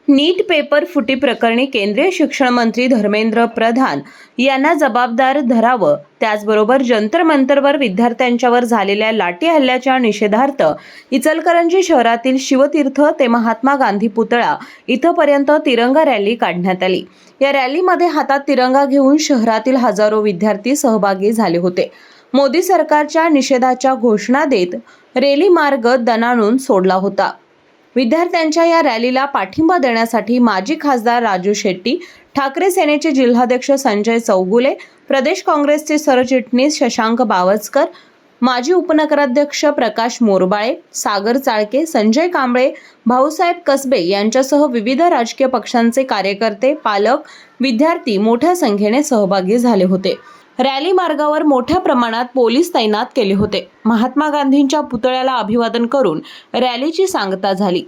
नीट paper फुटी प्रकरणी केंद्रीय शिक्षण मंत्री धर्मेंद्र प्रधान यांना जबाबदार धरावं, त्याचबरोबर जंतर मंतरवर विद्यार्थ्यांच्यावर झालेल्या लाठी हल्ल्याच्या निषेधार्थ इचलकरंजी शहरातील शिवतीर्थ ते महात्मा गांधी पुतळा इथपर्यंत तिरंगा रॅली काढण्यात आली। या रॅलीमध्ये हातात तिरंगा घेऊन शहरातील हजारो विद्यार्थी सहभागी झाले होते। मोदी सरकारच्या निषेधाच्या घोषणा देत रॅली मार्ग दणाणून सोडला होता। विद्यार्थ्यांच्या या रॅलीला पाठिंबा देण्यासाठी माजी खासदार राजू शेट्टी, ठाकरे सेनेचे जिल्हाध्यक्ष संजय चौगुले, प्रदेश काँग्रेसचे सरचिटणीस शशांक बावस्कर, माजी उपनगराध्यक्ष प्रकाश मोरबाळे, सागर चाळके, संजय कांबळे, भाऊसाहेब कसबे यांच्यासह विविध राजकीय पक्षांचे कार्यकर्ते, पालक, विद्यार्थी मोठ्या संख्येने सहभागी झाले होते। रॅली मार्गावर मोठ्या प्रमाणात पोलीस तैनात केले होते। महात्मा गांधींच्या पुतळ्याला अभिवादन करून रॅलीची सांगता झाली।